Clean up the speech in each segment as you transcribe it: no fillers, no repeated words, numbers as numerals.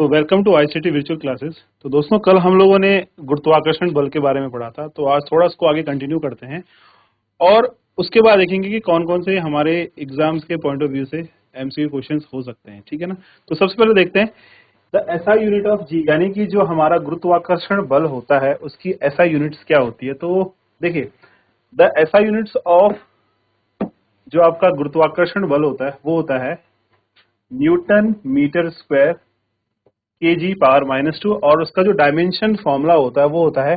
तो welcome to ICT virtual classes. तो दोस्तों, कल हम लोगों ने गुरुत्वाकर्षण बल के बारे में पढ़ा था, तो आज थोड़ा इसको आगे कंटिन्यू करते हैं और उसके बाद देखेंगे कि कौन कौन से हमारे एग्जाम्स के पॉइंट ऑफ व्यू से एमसीक्यू क्वेश्चंस हो सकते हैं। ठीक है ना। तो सबसे पहले देखते हैं द एसआई यूनिट ऑफ जी, यानी कि जो हमारा गुरुत्वाकर्षण बल होता है उसकी एसआई यूनिट्स क्या होती है। तो देखिए, द एसआई यूनिट्स ऑफ जो आपका गुरुत्वाकर्षण बल होता है वो होता है newton metre square kg power -2, और उसका जो डायमेंशन फॉर्मूला होता है वो होता है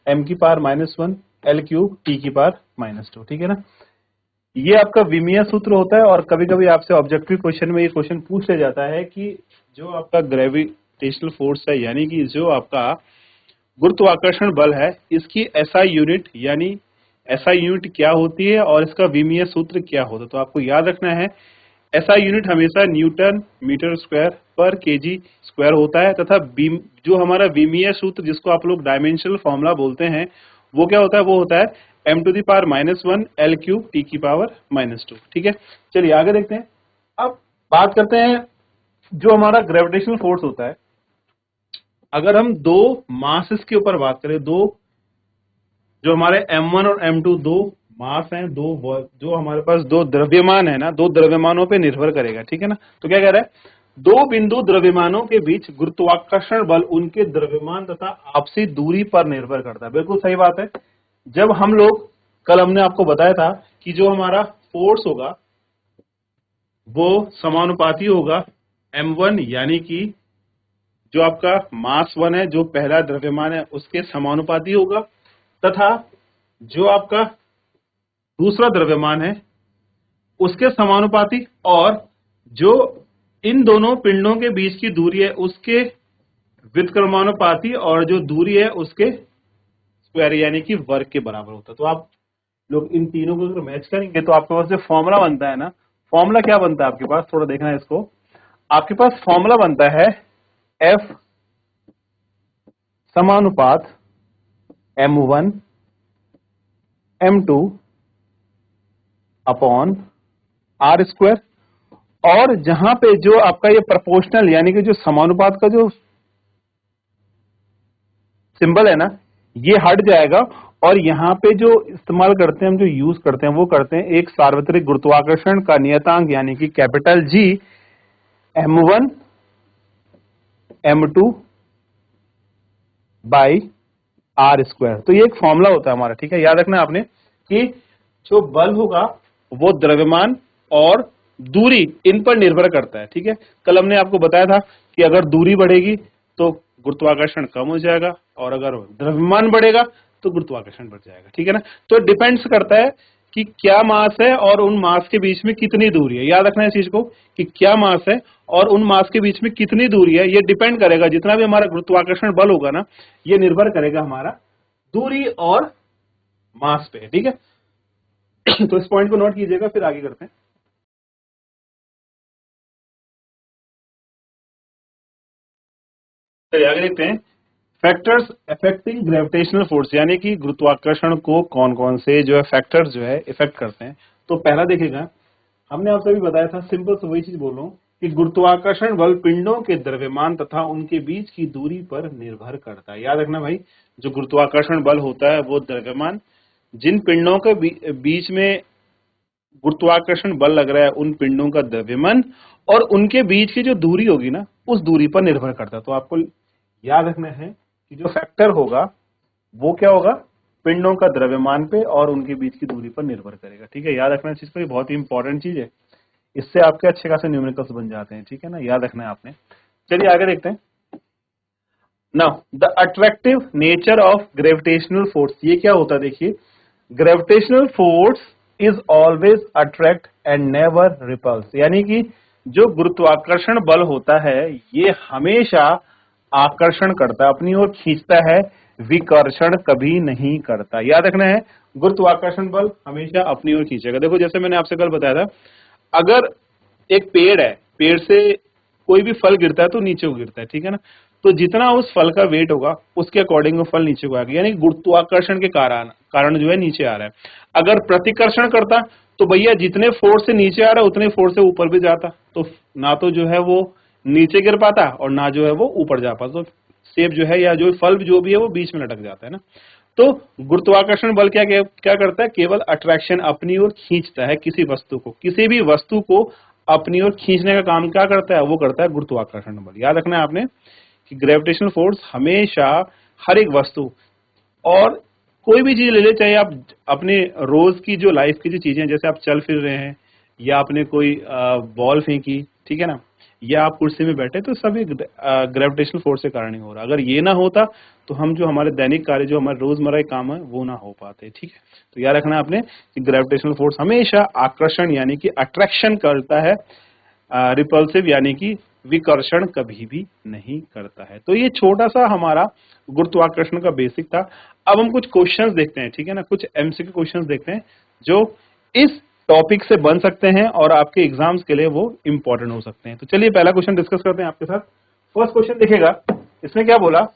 m की पावर -1 L क्यूब t की पावर -2। ठीक है ना। ये आपका विमीय सूत्र होता है और कभी कभी आपसे ऑब्जेक्टिव क्वेश्चन में ये क्वेश्चन पूछ लिया जाता है कि जो आपका ग्रेविटेशनल फोर्स है, यानी कि जो आपका गुरुत्वाकर्षण बल है, इसकी एसआई यूनिट यानी एसआई यूनिट क्या होती है और इसका विमीय सूत्र क्या होता है। तो आपको याद रखना है, एसआई यूनिट हमेशा न्यूटन मीटर स्क्वायर पर केजी स्क्वायर होता है, तथा जो हमारा विमीय सूत्र जिसको आप लोग डायमेंशनल फॉर्मूला बोलते हैं वो क्या होता है, वो होता है m to the power -1 L cube t की पावर -2। ठीक है, चलिए आगे देखते हैं। अब बात करते हैं जो हमारा ग्रेविटेशनल फोर्स होता है। अगर हम दो मासेस के ऊपर बात करें, दो जो हमारे m1 और m2 दो मास हैं, जो हमारे पास दो द्रव्यमान है ना, दो द्रव्यमानों पे निर्भर करेगा। ठीक है ना। तो क्या कह रहा है, दो बिंदु द्रव्यमानों के बीच गुरुत्वाकर्षण बल उनके द्रव्यमान तथा आपसी दूरी पर निर्भर करता है। बिल्कुल सही बात है। जब हम लोग कल हमने आपको बताया था कि जो हमारा फोर्स होगा वो समानुपाती होगा m1, यानी कि जो आपका मास 1 है, जो पहला द्रव्यमान है, उसके समानुपाती होगा, तथा जो आपका दूसरा द्रव्यमान है उसके समानुपाती, और जो इन दोनों पिंडों के बीच की दूरी है उसके व्युत्क्रमानुपाती, और जो दूरी है उसके स्क्वायर यानी कि वर्ग के बराबर होता है। तो आप लोग इन तीनों को अगर मैच करेंगे तो आपके पास जो फॉर्मूला बनता है ना, फॉर्मूला क्या बनता है आपके पास, थोड़ा देखना है इसको। आपके पास फॉर्मूला बनता है F समानुपात m1 m2 upon r square, और जहां पे जो आपका ये प्रोपोर्शनल यानी कि जो समानुपात का जो सिंबल है ना, ये हट जाएगा, और यहाँ पे जो इस्तेमाल करते हैं हम, जो यूज करते हैं वो करते हैं एक सार्वत्रिक गुरुत्वाकर्षण का नियतांक यानी कि capital G m1 m2 by r square. तो ये एक फॉर्मूला होता है हमारा। ठीक है, याद रखना आपने कि जो बल होगा वो द्रव्यमान और दूरी इन पर निर्भर करता है। ठीक है, कल हमने आपको बताया था कि अगर दूरी बढ़ेगी तो गुरुत्वाकर्षण कम हो जाएगा, और अगर द्रव्यमान बढ़ेगा तो गुरुत्वाकर्षण बढ़ जाएगा। ठीक है ना। तो डिपेंड्स करता है कि क्या मास है और उन मास के बीच में कितनी दूरी है। याद रखना है इस चीज को कि क्या मास है और उन मास के बीच में कितनी दूरी है, ये डिपेंड करेगा, जितना भी हमारा गुरुत्वाकर्षण बल होगा ना, ये निर्भर करेगा हमारा दूरी और मास पे। ठीक है, तो इस पॉइंट को नोट कीजिएगा, फिर आगे करते हैं। चलिए आगे देखते हैं फैक्टर्स अफेक्टिंग ग्रेविटेशनल फोर्स, यानी कि गुरुत्वाकर्षण को कौन कौन से जो है फैक्टर्स जो है इफेक्ट करते हैं। तो पहला देखिएगा, हमने आपसे अभी बताया था, सिंपल से वही चीज बोल रहा हूं कि गुरुत्वाकर्षण बल पिंडों के द्रव्यमान तथा उनके बीच की दूरी पर निर्भर करता है। याद रखना भाई, जो गुरुत्वाकर्षण बल होता है वो द्रव्यमान, जिन पिंडों के बीच में गुरुत्वाकर्षण बल लग रहा है उन पिंडों का द्रव्यमान, और उनके बीच की जो दूरी होगी ना, उस दूरी पर निर्भर करता है। तो आपको याद रखना है कि जो फैक्टर होगा वो क्या होगा, पिंडों का द्रव्यमान पे और उनके बीच की दूरी पर निर्भर करेगा। ठीक है, याद रखना इस चीज को, ये बहुत ही इंपॉर्टेंट चीज है, इससे आपके अच्छे खासे न्यूमेरिकल्स बन जाते हैं। ठीक है ना, याद रखना है आपने। चलिए आगे देखते हैं। Now the attractive nature of gravitational force, ये क्या होता है देखिए, gravitational force is always attract and never repels, यानी कि जो गुरुत्वाकर्षण बल होता है ये हमेशा आकर्षण करता है, अपनी ओर खींचता है, विकर्षण कभी नहीं करता। याद रखना है, गुरुत्वाकर्षण बल हमेशा अपनी ओर खींचेगा। देखो, जैसे मैंने आपसे कल बताया था, अगर एक पेड़ है, पेड़ से कोई भी फल गिरता है तो नीचे को गिरता है। ठीक है ना। तो जितना उस फल का वेट होगा उसके अकॉर्डिंग वो फल नीचे को आएगा, यानी गुरुत्वाकर्षण के कारण जो है नीचे आ रहा है। अगर प्रतिकर्षण करता तो भैया जितने फोर्स से नीचे आ रहा है उतने फोर्स से ऊपर भी जाता, तो ना तो जो है वो नीचे गिर पाता और ना जो है वो ऊपर जा पाता। तो सेब जो है या जो फल जो भी है वो बीच में लटक जाता है ना। तो गुरुत्वाकर्षण बल क्या क्या करता है, केवल अट्रैक्शन अपनी ओर खींचता है किसी वस्तु को, किसी भी वस्तु को अपनी ओर खींचने का काम क्या करता है, वो करता है गुरुत्वाकर्षण बल। याद रखना है आपने कि ग्रेविटेशनल फोर्स हमेशा हर एक वस्तु और कोई भी चीज ले ले, चाहे आप अपने रोज की जो लाइफ की जो चीजें, जैसे आप चल फिर रहे हैं या आपने कोई बॉल फेंकी, ठीक है ना, या आप कुर्सी में बैठे, तो सभी ग्रेविटेशनल फोर्स के कारण ही हो रहा। अगर ये ना होता तो हम जो हमारे दैनिक कार्य, जो हमारे रोजमर्रा के काम है, वो ना हो पाते। ठीक है, तो याद रखना आपने कि ग्रेविटेशनल फोर्स हमेशा आकर्षण यानी कि अट्रैक्शन करता है, रिपल्सिव यानी कि विकर्षण कभी भी नहीं करता है। तो ये छोटा सा हमारा गुरुत्वाकर्षण का बेसिक था। अब हम कुछ क्वेश्चंस देखते हैं, ठीक है ना, कुछ एमसीक्यू क्वेश्चंस देखते हैं जो इस टॉपिक से बन सकते हैं और आपके एग्जाम्स के लिए वो इंपॉर्टेंट हो सकते हैं। तो चलिए पहला क्वेश्चन डिस्कस करते हैं आपके साथ। फर्स्ट क्वेश्चन देखिएगा, इसमें क्या बोला,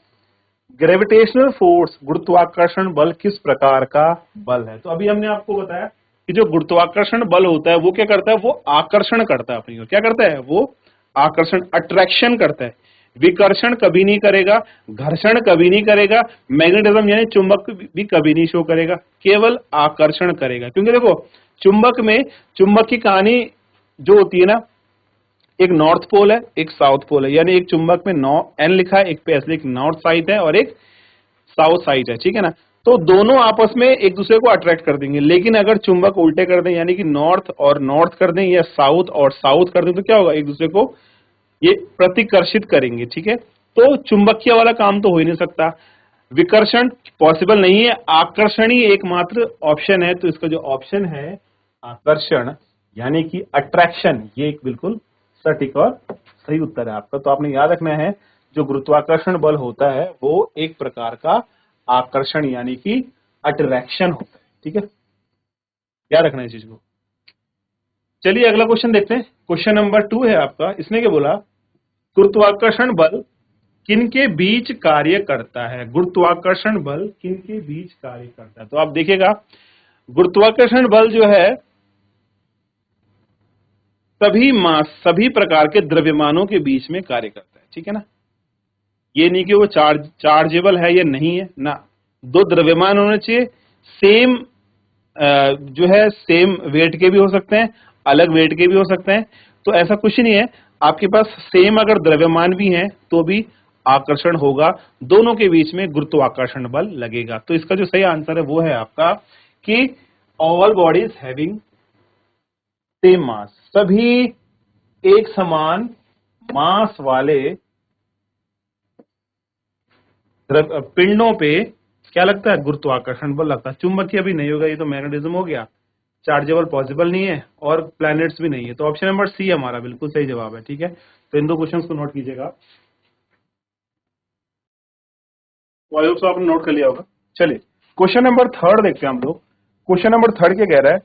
ग्रेविटेशनल फोर्स गुरुत्वाकर्षण बल किस प्रकार का बल है। तो अभी हमने आपको बताया कि जो गुरुत्वाकर्षण बल होता है वो क्या करता है, वो आकर्षण करता है अपनी ओर। क्या करता है, वो आकर्षण, अट्रैक्शन करता है, विकर्षण कभी नहीं करेगा, घर्षण कभी नहीं करेगा, मैग्नेटिज्म यानी चुंबक भी कभी नहीं शो करेगा, केवल आकर्षण करेगा। क्योंकि देखो चुंबक में, चुंबक की कहानी जो होती है ना, एक नॉर्थ पोल है, एक साउथ पोल है, यानी एक चुंबक में एन लिखा है, एक पे एस, एक नॉर्थ साइड है और एक साउथ साइड है, ठीक है ना। तो दोनों आपस में एक दूसरे को अट्रैक्ट कर देंगे। लेकिन अगर चुंबक उल्टे कर दें, यानी कि नॉर्थ और नॉर्थ कर दें या साउथ और साउथ कर दें, तो क्या होगा, एक दूसरे को ये प्रतिकर्षित करेंगे। ठीक है, तो चुंबकीय वाला काम तो हो ही नहीं सकता, विकर्षण पॉसिबल नहीं है, आकर्षण ही एकमात्र ऑप्शन है। तो इसका जो ऑप्शन है आकर्षण यानी कि अट्रैक्शन, ये एक बिल्कुल सटीक और सही उत्तर है आपका। तो आपने याद रखना है, जो गुरुत्वाकर्षण बल होता है वो एक प्रकार का आकर्षण यानी कि अट्रैक्शन होता है। ठीक है, याद रखना है इस चीज को। चलिए अगला क्वेश्चन देखते हैं, क्वेश्चन नंबर 2 है आपका। इसने क्या बोला, गुरुत्वाकर्षण बल किनके बीच कार्य करता है। गुरुत्वाकर्षण बल किनके बीच कार्य करता है। तो आप देखिएगा, गुरुत्वाकर्षण बल जो है सभी प्रकार के द्रव्यमानों के बीच में कार्य करता है। ठीक है ना, ये नहीं कि वो चार्जेबल है या नहीं है ना, दो द्रव्यमान होने चाहिए, सेम जो है सेम वेट के भी हो सकते हैं, अलग वेट के भी हो सकते हैं। तो ऐसा कुछ नहीं है, आपके पास सेम अगर द्रव्यमान भी हैं तो भी आकर्षण होगा, दोनों के बीच में गुरुत्वाकर्षण बल लगेगा। तो इसका जो सही आंसर है वो है आपका कि all bodies having same mass, सभी एक समान मास वाले पिंडों पे क्या लगता है, गुरुत्वाकर्षण बल लगता है। चुंबकीय भी नहीं होगा, ये तो मैग्नेटिज्म हो गया, चार्जेबल पॉसिबल नहीं है और प्लैनेट्स भी नहीं है। तो ऑप्शन नंबर सी हमारा बिल्कुल सही जवाब है। ठीक है, तो इन दो क्वेश्चंस को नोट कीजिएगा, आई होप सो आपने नोट कर लिया होगा। चलिए क्वेश्चन नंबर 3 देखते हैं हम लोग। क्वेश्चन नंबर 3 क्या कह रहा है,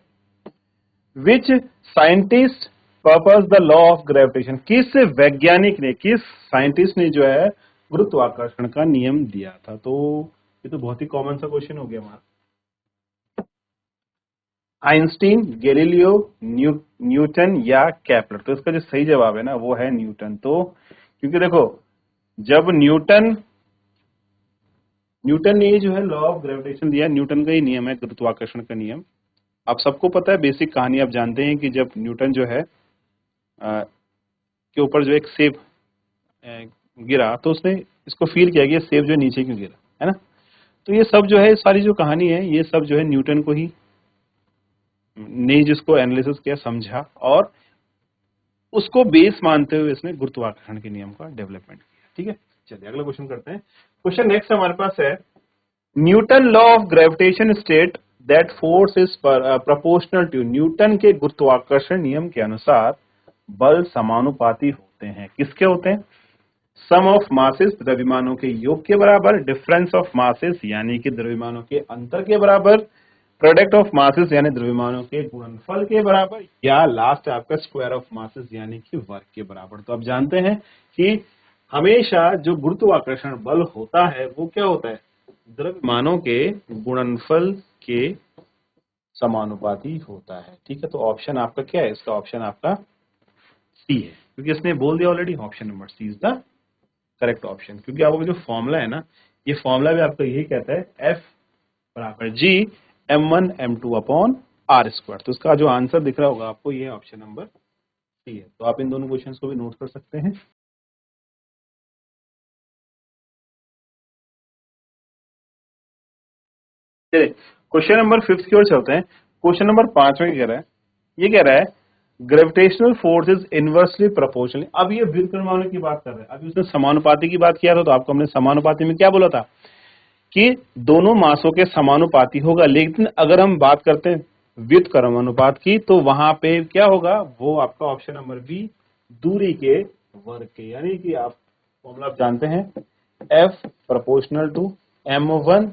which scientist purpose the law of gravitation. किस वैज्ञानिक ने, किस साइंटिस्ट ने जो है गुरुत्वाकर्षण का नियम दिया था। तो ये तो बहुत ही कॉमन सा क्वेश्चन हो गया हमारा, आइंस्टीन, गैलीलियो, न्यूटन या केपलर। तो इसका जो सही जवाब है ना वो है न्यूटन। तो क्योंकि देखो जब न्यूटन ने जो है लॉ ऑफ ग्रेविटेशन दिया, न्यूटन का ही नियम है गुरुत्वाकर्षण का नियम। आप सबको पता है बेसिक कहानी, आप जानते हैं कि जब न्यूटन जो है के ऊपर जो एक सेब गिरा तो उसने इसको फील किया कि ये सेब जो है नीचे क्यों गिरा, है ना। तो ये सब जो है, सारी जो कहानी है, ये सब जो है न्यूटन को ही ने जिसको एनालिसिस किया, समझा और उसको बेस मानते हुए इसने गुरुत्वाकर्षण के नियम का डेवलपमेंट किया। ठीक है, चलिए अगला क्वेश्चन करते हैं। क्वेश्चन नेक्स्ट हमारे पास है, Newton law of gravitation state that force is proportional to. Newton के गुरुत्वाकर्षण नियम के अनुसार बल समानुपाती होते हैं। किसके होते हैं, सम ऑफ मासेस, द्रव्यमानों के योग के बराबर, डिफरेंस ऑफ मासेस यानी कि द्रव्यमानों के अंतर के बराबर, प्रोडक्ट ऑफ मासेस यानी द्रव्यमानों के गुणनफल के बराबर, या लास्ट आपका स्क्वायर ऑफ मासेस यानी कि वर्ग के बराबर। तो आप जानते हैं कि हमेशा जो गुरुत्वाकर्षण बल होता है वो क्या होता है, द्रव्यमानों के गुणनफल के समानुपाती होता है। ठीक है, तो ऑप्शन आपका क्या है, इसका ऑप्शन आपका सी है। क्योंकि इसने बोल दिया already option number C is the correct option, क्योंकि आपका जो फॉर्मूला है ना, ये फॉर्मूला भी आपका यही कहता है एफ बराबर जी m1 m2 upon are square. तो इसका जो आंसर दिख रहा होगा आपको, ये ऑप्शन नंबर सी है। तो आप इन दोनों क्वेश्चंस को भी नोट कर सकते हैं। चलिए क्वेश्चन नंबर 5 की ओर चलते हैं। क्वेश्चन नंबर 5 में क्या कह रहा है, ये कह रहा है gravitational force is inversely proportional. अब ये व्युत्क्रमानुपाती की बात कर रहा है। अभी उसने समानुपाती की बात किया था, तो आपको हमने समानुपाती में क्या बोला था कि दोनों मासों के समानुपाती होगा, लेकिन अगर हम बात करते हैं व्युत्क्रमानुपात की, तो वहां पे क्या होगा, वो आपका ऑप्शन नंबर बी दूरी के वर्ग के, यानी कि आप फॉर्मूला आप जानते हैं F proportional to m1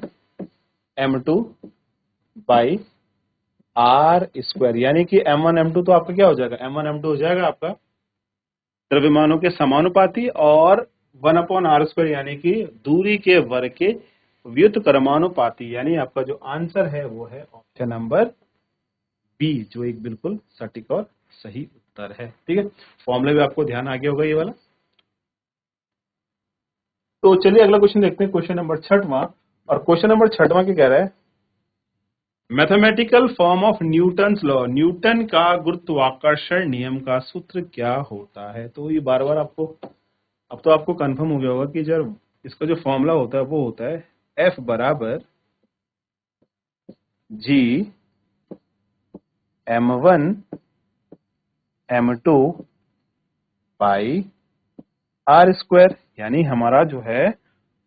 m2 by R square, यानी कि m1 m2 तो आपका क्या हो जाएगा, m1 m2 हो जाएगा आपका द्रव्यमानों के समानुपाती, और 1 अपॉन आर स्क्वायर यानी कि दूरी के वर्ग के व्युत्क्रमानुपाती, यानी आपका जो आंसर है वो है ऑप्शन नंबर बी, जो एक बिल्कुल सटीक और सही उत्तर है। ठीक है, फॉर्मूला भी आपको ध्यान आ गया होगा ये वाला। तो चलिए अगला क्वेश्चन देखते हैं, क्वेश्चन नंबर 6वां। और क्वेश्चन नंबर 6वां क्या कह रहा है, mathematical form of Newton's law, Newton का गुरुत्वाकर्षण नियम का सूत्र क्या होता है। तो ये बार बार आपको, अब तो आपको कंफर्म हो गया होगा कि जब इसका जो फॉर्मूला होता है वो होता है एफ बराबर जी m1 m2 by R square, यानी हमारा जो है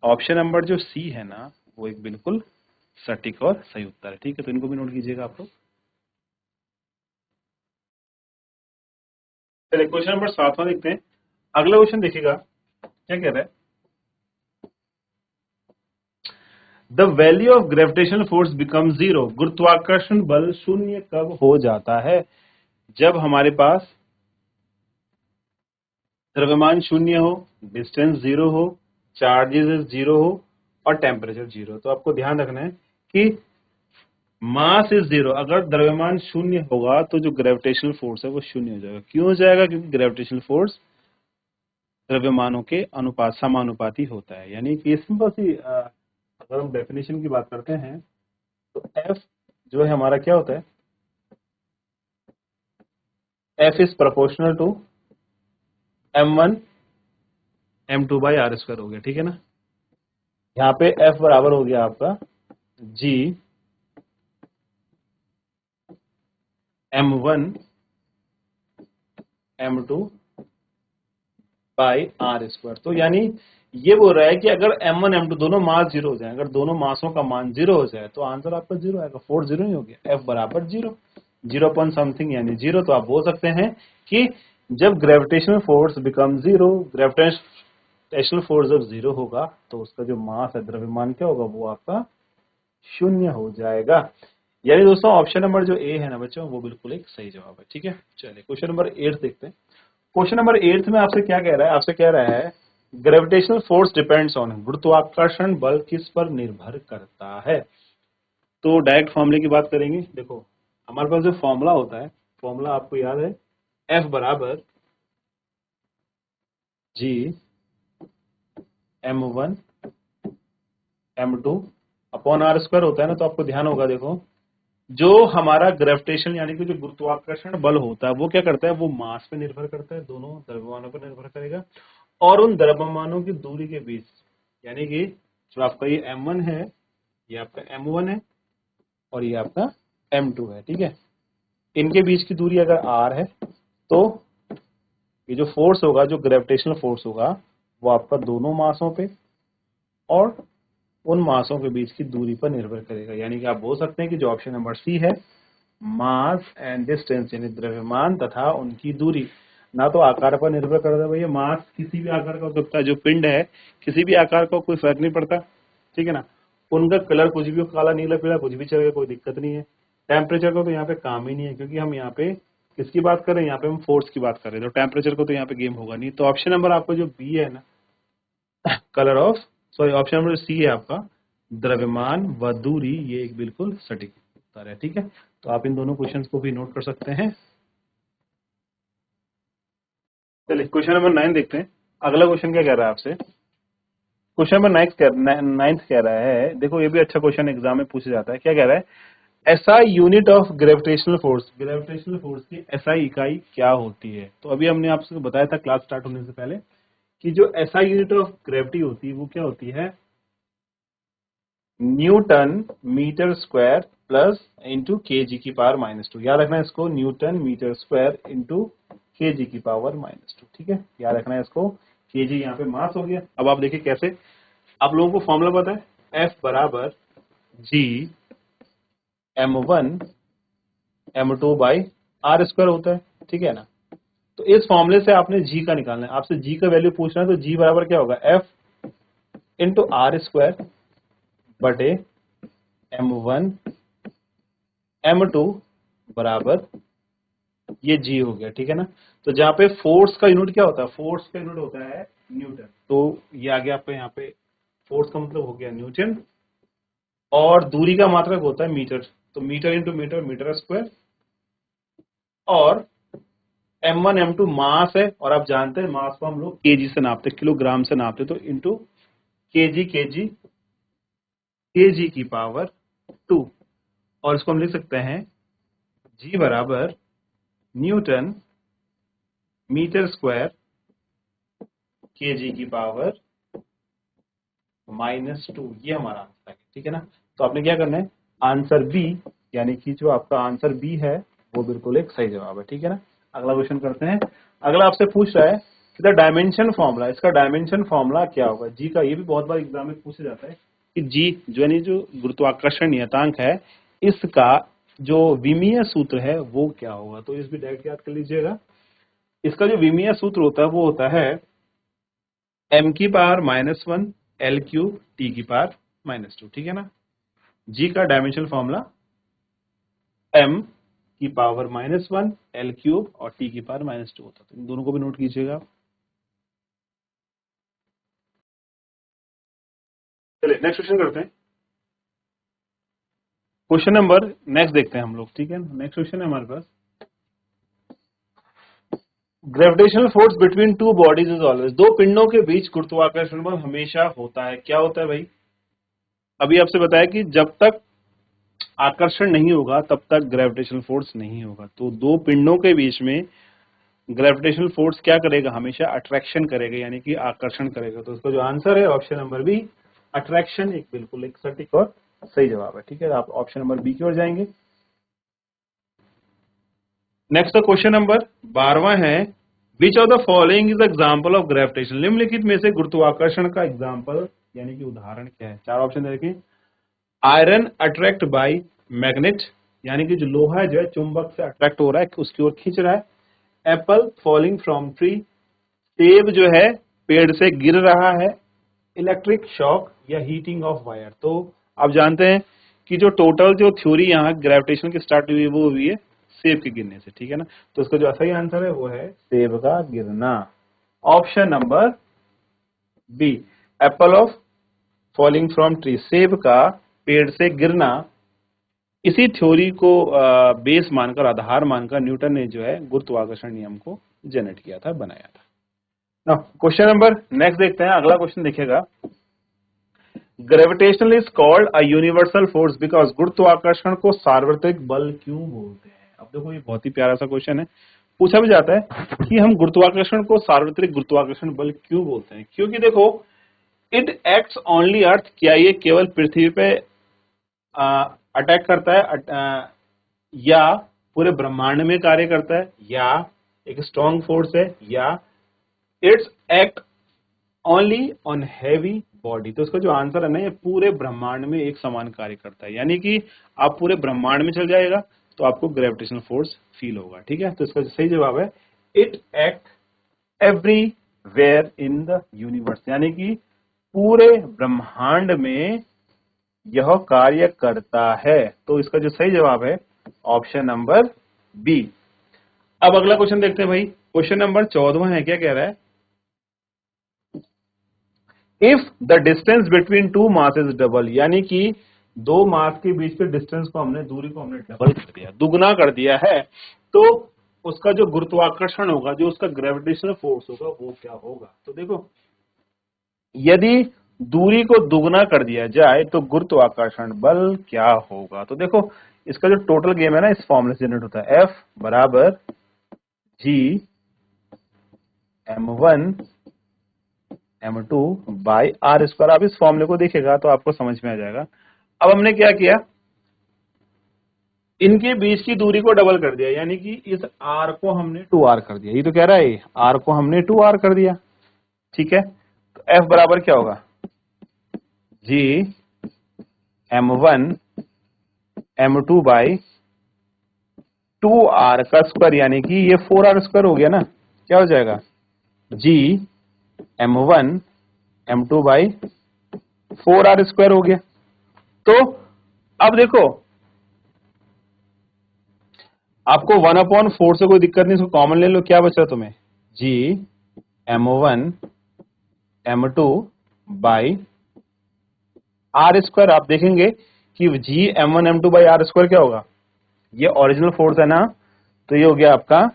ऑप्शन नंबर जो सी है ना, वो एक बिल्कुल सटीक और सही उत्तर है। ठीक है, तो इनको भी नोट कीजिएगा आप लोग। चलिए क्वेश्चन नंबर 7वां देखते हैं। अगला क्वेश्चन देखिएगा क्या कह रहा है, the value of gravitational force become zero, गुरुत्वाकर्षण बल शून्य कब हो जाता है, जब हमारे पास द्रव्यमान शून्य हो, डिस्टेंस जीरो हो, चार्जेस जीरो हो और टेम्परेचर जीरो। तो आपको ध्यान रखना है कि मास इज जीरो, अगर द्रव्यमान शून्य होगा तो जो ग्रेविटेशनल फोर्स है वो शून्य हो जाएगा। क्यों हो जाएगा, क्योंकि ग्रेविटेशनल फोर्स द्रव्यमानों के अनुपात समानुपाती होता है। यानी कि सिंपल सी अगर हम डेफिनेशन की बात करते हैं तो एफ जो है हमारा क्या होता है, F is proportional to m1 m2 by R square हो गया। ठीक है ना, यहाँ पे एफ बराबर हो गया आपका जी m1 m2 by R square. तो यानी ये बोल रहा है कि अगर m1 m2 दोनों मास जीरो हो जाए, अगर दोनों मासों का मान जीरो हो जाए तो आंसर आपका जीरो आएगा, 4 जीरो नहीं हो गया, एफ बराबर जीरो, 0 पॉइंट समथिंग यानी जीरो। तो आप बोल सकते हैं कि जब gravitational force become zero, gravitational force जब जीरो होगा तो उसका जो मास है द्रव्यमान क्या होगा, वो आपका शून्य हो जाएगा। यानी दोस्तों ऑप्शन नंबर जो ए है ना बच्चों, वो बिल्कुल एक सही जवाब है। ठीक है, चलिए क्वेश्चन नंबर 8 देखते हैं। क्वेश्चन नंबर 8 में आपसे क्या कह रहा है, आपसे कह रहा है ग्रेविटेशनल फोर्स डिपेंड्स ऑन, गुरुत्वाकर्षण बल किस पर निर्भर करता है। तो डायरेक्ट फॉर्मूले की बात करेंगे। देखो हमारे पास जो फॉर्मूला होता है, फॉर्मूला आपको याद है एफ बराबर जी m1 m2 upon are square होता है ना। तो आपको ध्यान होगा, देखो जो हमारा ग्रेविटेशन यानी कि जो गुरुत्वाकर्षण बल होता है वो क्या करता है, वो मास पे निर्भर करता है, दोनों द्रव्यमानों पर निर्भर करेगा, और उन द्रव्यमानों की दूरी के बीच, यानी कि जो आपका ये m1 है, ये आपका m1 है और ये आपका m2 है। ठीक है, इनके बीच की दूरी अगर r है तो ये जो फोर्स होगा, जो ग्रेविटेशनल फोर्स होगा, वो आपका दोनों मासों पे और उन मासों के बीच की दूरी पर निर्भर करेगा। यानी कि आप बोल सकते हैं कि जो ऑप्शन नंबर सी है, मास एंड डिस्टेंस, यानी द्रव्यमान तथा उनकी दूरी, ना तो आकार पर निर्भर करता है। भैया मास किसी भी आकार का हो सकता है, जो पिंड है किसी भी आकार का, कोई फर्क नहीं पड़ता। ठीक है ना, उनका कलर कुछ भी हो, काला नीला पीला कुछ भी चलेगा, कोई दिक्कत नहीं है। टेम्परेचर का तो यहाँ पे काम ही नहीं है, क्योंकि हम यहाँ पे किसकी बात कर रहे हैं, यहाँ पे हम फोर्स की बात कर रहे हैं, तो टेम्परेचर को तो यहाँ पे गेम होगा नहीं। तो ऑप्शन नंबर आपका जो बी है ना, colour of, sorry option number C है आपका द्रव्यमान व दूरी, ये एक बिल्कुल सटीक उत्तर है। ठीक है, तो आप इन दोनों क्वेश्चंस को भी नोट कर सकते हैं। चलिए क्वेश्चन नंबर 9 देखते हैं। अगला क्वेश्चन क्या कह रहा है आपसे? क्वेश्चन नंबर 9 कह रहा है, देखो ये भी अच्छा क्वेश्चन एग्जाम में पूछा जाता है। क्या कह रहा है? SI unit of gravitational force, gravitational force की एसआई इकाई क्या होती है? तो अभी हमने आपसे बताया था क्लास स्टार्ट होने से पहले कि जो एसआई यूनिट ऑफ ग्रेविटी होती है वो क्या होती है? Newton metre square plus into K G की पावर -2। याद रखना है इसको, Newton metre square into K G की पावर -2। ठीक है, याद रखना है इसको। के जी यहाँ पे मास हो गया। अब आप देखिए कैसे, आप लोगों को फॉर्मूला पता है, एफ बराबर जी m1 m2 by R square होता है। ठीक है ना? तो इस फॉर्मूले से आपने जी का निकालना है। आपसे जी का वैल्यू पूछना है तो जी बराबर क्या होगा? एफ इंटू आर स्क्वायर बटे m1 m2 बराबर ये जी हो गया। ठीक है ना? तो जहां पे फोर्स का यूनिट क्या होता है? फोर्स का यूनिट होता है न्यूटन। तो ये आ गया आपका यहाँ पे, फोर्स का मतलब हो गया न्यूटन, और दूरी का मात्रक होता है मीटर। तो metre into metre, metre square, और m1 m2 मास है, और आप जानते हैं मास को हम लोग केजी से नापते, किलोग्राम से नापते, तो इंटू केजी, केजी केजी की पावर 2। और इसको हम लिख सकते हैं जी बराबर न्यूटन मीटर स्क्वायर केजी की पावर -2। ये हमारा आंसर है। ठीक है ना? तो आपने क्या करना है, आंसर बी, यानी कि जो आपका आंसर बी है वो बिल्कुल एक सही जवाब है। ठीक है ना? अगला क्वेश्चन करते हैं। अगला आपसे पूछ रहा है कि द डायमेंशन फॉर्मूला, इसका डायमेंशन फॉर्मूला क्या होगा जी का? ये भी बहुत बार एग्जाम में पूछा जाता है कि जी जो यानी जो गुरुत्वाकर्षण नियतांक है, इसका जो विमीय सूत्र है वो क्या होगा? तो इस भी डायरेक्ट याद कर लीजिएगा। इसका जो विमीय सूत्र होता है वो होता है m की पावर -1 l क्यूब t की पावर -2। ठीक है ना? जी का डायमेंशन फॉर्मूला m की पावर -1 l क्यूब और t की पावर -2 होता है। तो इन दोनों को भी नोट कीजिएगा। चलिए नेक्स्ट क्वेश्चन करते हैं। क्वेश्चन नंबर नेक्स्ट देखते हैं हम लोग। ठीक है, नेक्स्ट क्वेश्चन है हमारे पास, gravitational force between two bodies is always, दो पिंडों के बीच गुरुत्वाकर्षण बल हमेशा होता है। क्या होता है भाई? अभी आपसे बताया कि जब तक आकर्षण नहीं होगा तब तक ग्रेविटेशनल फोर्स नहीं होगा। तो दो पिंडों के बीच में ग्रेविटेशनल फोर्स क्या करेगा? हमेशा अट्रैक्शन करेगा, यानी कि आकर्षण करेगा। तो इसका जो आंसर है ऑप्शन नंबर बी, अट्रैक्शन, एक बिल्कुल एक सटीक और सही जवाब है। ठीक है, आप ऑप्शन नंबर बी की ओर जाएंगे। नेक्स्ट क्वेश्चन नंबर 12वां है, which of the following is example of gravitation, निम्नलिखित में से गुरुत्वाकर्षण का एग्जांपल यानी कि उदाहरण क्या है? चार ऑप्शन देखें। आयरन अट्रैक्ट बाय मैग्नेट, यानी कि जो लोहा है जो है चुंबक से अट्रैक्ट हो रहा है, उसकी ओर खींच रहा है। एप्पल फॉलिंग फ्रॉम ट्री, सेब जो है पेड़ से गिर रहा है। इलेक्ट्रिक शॉक या हीटिंग ऑफ वायर। तो आप जानते हैं कि जो टोटल जो थ्योरी यहाँ ग्रेविटेशन की स्टार्ट हुई है वो हुई है सेब के गिरने से। ठीक है ना? तो इसका जो सही आंसर है वो है सेब का गिरना, option number B, apple of falling from tree, सेब का पेड़ से गिरना। इसी थ्योरी को बेस मानकर, आधार मानकर न्यूटन ने जो है गुरुत्वाकर्षण नियम को जनरेट किया था, बनाया था। ना क्वेश्चन नंबर नेक्स्ट देखते हैं। अगला क्वेश्चन देखिएगा, gravitational is called a universal force because, गुरुत्वाकर्षण को सार्वत्रिक बल क्यों बोलते हैं? अब देखो ये बहुत ही प्यारा सा क्वेश्चन है। पूछा भी जाता है कि हम गुरुत्वाकर्षण को सार्वत्रिक गुरुत्वाकर्षण बल क्यों बोलते हैं? क्योंकि देखो, इट एक्ट्स ओनली अर्थ, क्या ये केवल पृथ्वी पे अटैक करता है या पूरे ब्रह्मांड में कार्य करता है, या एक स्ट्रॉन्ग फोर्स है, या it's act only on heavy body? तो इसका जो आंसर है ना, ये पूरे ब्रह्मांड में एक समान कार्य करता है। यानी कि आप पूरे ब्रह्मांड में चल जाएगा तो आपको ग्रेविटेशनल फोर्स फील होगा। ठीक है, तो इसका सही जवाब है it act everywhere in the universe, यानी कि पूरे ब्रह्मांड में यह कार्य करता है। तो इसका जो सही जवाब है ऑप्शन नंबर बी। अब अगला क्वेश्चन देखते हैं भाई। क्वेश्चन नंबर 14वां है, क्या कह रहा है, if the distance between two mass is double, यानी कि दो मास के बीच के डिस्टेंस को हमने, दूरी को हमने डबल कर दिया, दुगना कर दिया है, तो उसका जो गुरुत्वाकर्षण होगा, जो उसका ग्रेविटेशनल फोर्स होगा वो क्या होगा। तो देखो, यदि दूरी को दुगना कर दिया जाए तो गुरुत्वाकर्षण बल क्या होगा। तो देखो, इसका जो टोटल गेम है ना, इस फॉर्मूले से जनरेट होता है, F बराबर G m1 m2 by R square. आप इस फॉर्मूले को देखेगा तो आपको समझ में आ जाएगा। अब हमने क्या किया, इनके बीच की दूरी को डबल कर दिया, यानी कि इस r को हमने 2r कर दिया। ये तो कह रहा है r को हमने 2r कर दिया, ठीक है। तो F बराबर क्या होगा, G m1 m2 by 2r का स्क्वायर, यानी कि ये 4r स्क्वायर हो गया ना। क्या हो जाएगा, G m1 m2 by 4r square हो गया। तो अब देखो, आपको 1/4 से कोई दिक्कत नहीं, इसको कॉमन ले लो, क्या बचा तुम्हें, G m1 m2 by R square. आप देखेंगे कि G m1 m2 by R square क्या होगा, ये ओरिजिनल फोर्स है ना, तो ये हो गया आपका,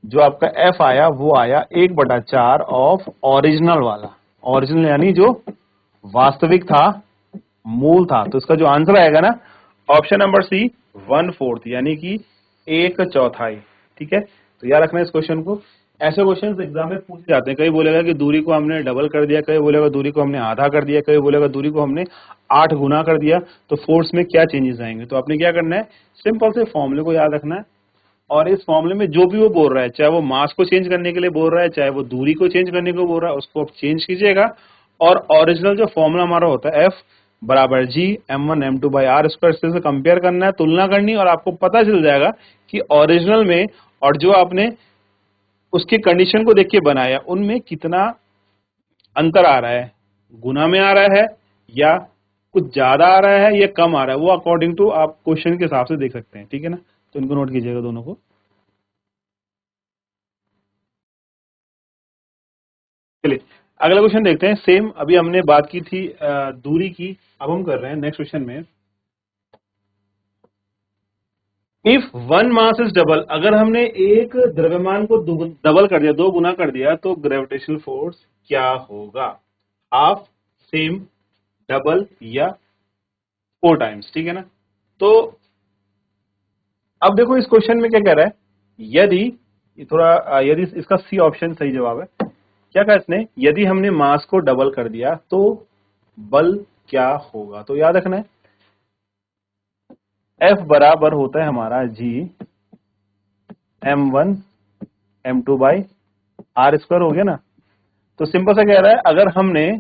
जो आपका F आया वो आया 1/4 ऑफ ओरिजिनल वाला। ओरिजिनल यानी जो वास्तविक था, मूल था। तो इसका जो आंसर आएगा ना, ऑप्शन नंबर सी 1/4, यानी कि 1/4। ठीक है, तो याद रखना इस क्वेश्चन को। ऐसे क्वेश्चन एग्जाम में पूछे जाते हैं। कई बोलेगा कि दूरी को हमने डबल कर दिया, कई बोलेगा दूरी को हमने आधा कर दिया, कई बोलेगा दूरी को हमने 8 गुना कर दिया, तो फोर्स में क्या चेंजेस आएंगे। तो आपने क्या करना है, सिंपल से फॉर्मूले को याद रखना है, और इस फॉर्मूले में जो भी वो बोल रहा है, चाहे वो मास को चेंज करने के लिए बोल रहा है, चाहे वो दूरी को चेंज करने को बोल रहा है, उसको आप चेंज कीजिएगा। और ओरिजिनल जो फॉर्मूला हमारा होता है F बराबर G m1 m2 by R square, से कंपेयर करना है, तुलना करनी, और आपको पता चल जाएगा कि ओरिजिनल में और जो आपने उसकी कंडीशन को देख के बनाया उनमें कितना अंतर आ रहा है, गुना में आ रहा है या कुछ ज्यादा आ रहा है या कम आ रहा है। वो अकॉर्डिंग टू आप क्वेश्चन के हिसाब से देख सकते हैं, ठीक है ना। तो इनको नोट कीजिएगा दोनों को। चलिए अगला क्वेश्चन देखते हैं। सेम अभी हमने बात की थी दूरी की, अब हम कर रहे हैं नेक्स्ट क्वेश्चन में, if one mass is double, अगर हमने एक द्रव्यमान को डबल कर दिया, 2 गुना कर दिया, तो ग्रेविटेशनल फोर्स क्या होगा, हाफ, सेम, डबल या 4 टाइम्स, ठीक है ना। तो अब देखो इस क्वेश्चन में क्या कह रहा है, यदि यदि इसका सी ऑप्शन सही जवाब है। क्या कहा इसने, यदि हमने मास को डबल कर दिया तो बल क्या होगा। तो याद रखना है, F बराबर होता है हमारा G m1 m2 by R square, हो गया ना। तो सिंपल सा कह रहा है, अगर हमने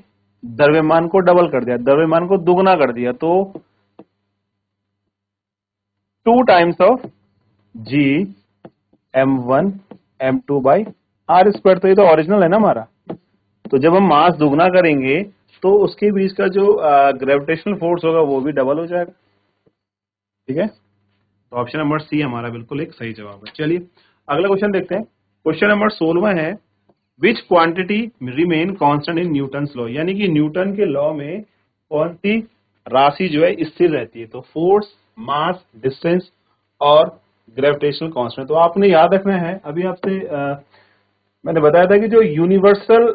द्रव्यमान को डबल कर दिया, द्रव्यमान को दुगना कर दिया, तो 2 times of G m1 m2 by R square. तो ये तो ओरिजिनल है ना हमारा। तो जब हम मास दुगना करेंगे तो उसके बीच का जो ग्रेविटेशनल फोर्स होगा वो भी डबल हो जाएगा, ठीक है। तो ऑप्शन नंबर सी हमारा बिल्कुल एक सही जवाब है। चलिए अगला क्वेश्चन देखते हैं। क्वेश्चन नंबर 16 है, विच quantity remain constant in Newton's law, यानी कि न्यूटन के लॉ में कौन सी राशि जो है स्थिर रहती है। तो फोर्स, मास, डिस्टेंस और ग्रेविटेशनल कांस्टेंट। तो आपने याद रखना है, अभी आपसे मैंने बताया था कि जो यूनिवर्सल,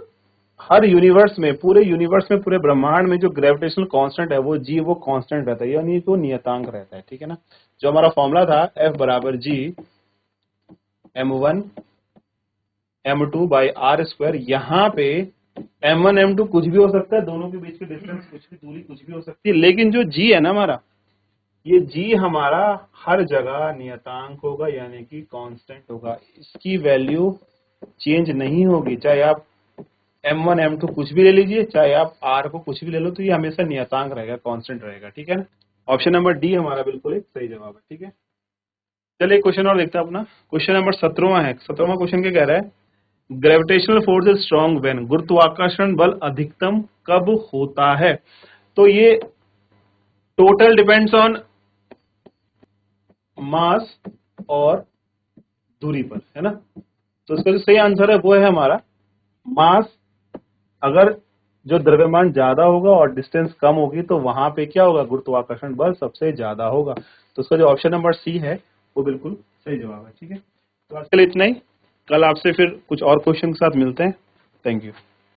हर यूनिवर्स में, पूरे यूनिवर्स में, पूरे ब्रह्मांड में जो ग्रेविटेशनल कांस्टेंट है वो जी, वो कांस्टेंट रहता है, यानी वो नियतांक रहता है, ठीक है ना। जो हमारा फॉर्मूला था F बराबर G m1 m2 by R square, यहाँ पे m1 m2 कुछ भी हो सकता है, दोनों के बीच की डिस्टेंस कुछ भी, दूरी कुछ भी हो सकती है, लेकिन जो G है ना हमारा, ये G हमारा हर जगह नियतांक होगा, यानी कि कांस्टेंट होगा। इसकी वैल्यू चेंज नहीं होगी, चाहे आप m1 m2 कुछ भी ले लीजिए, चाहे आप r को कुछ भी ले लो, तो ये हमेशा नियतांक रहेगा, कांस्टेंट रहेगा, ठीक है ना। ऑप्शन नंबर डी हमारा बिल्कुल एक सही जवाब है, ठीक है। चलिए क्वेश्चन और देखते हैं अपना। क्वेश्चन नंबर 17वां है। 17वां क्वेश्चन क्या कह रहा है, gravitational force is strong when, गुरुत्वाकर्षण बल अधिकतम कब होता है। तो ये टोटल डिपेंड्स ऑन मास और दूरी पर, है ना। तो इसका जो सही आंसर है वो है हमारा मास। अगर जो द्रव्यमान ज्यादा होगा और डिस्टेंस कम होगी तो वहां पे क्या होगा, गुरुत्वाकर्षण बल सबसे ज्यादा होगा। तो उसका जो ऑप्शन नंबर सी है वो बिल्कुल सही जवाब है, ठीक है। तो आज के लिए इतना ही। कल आपसे फिर कुछ और क्वेश्चन के साथ मिलते हैं। Thank you.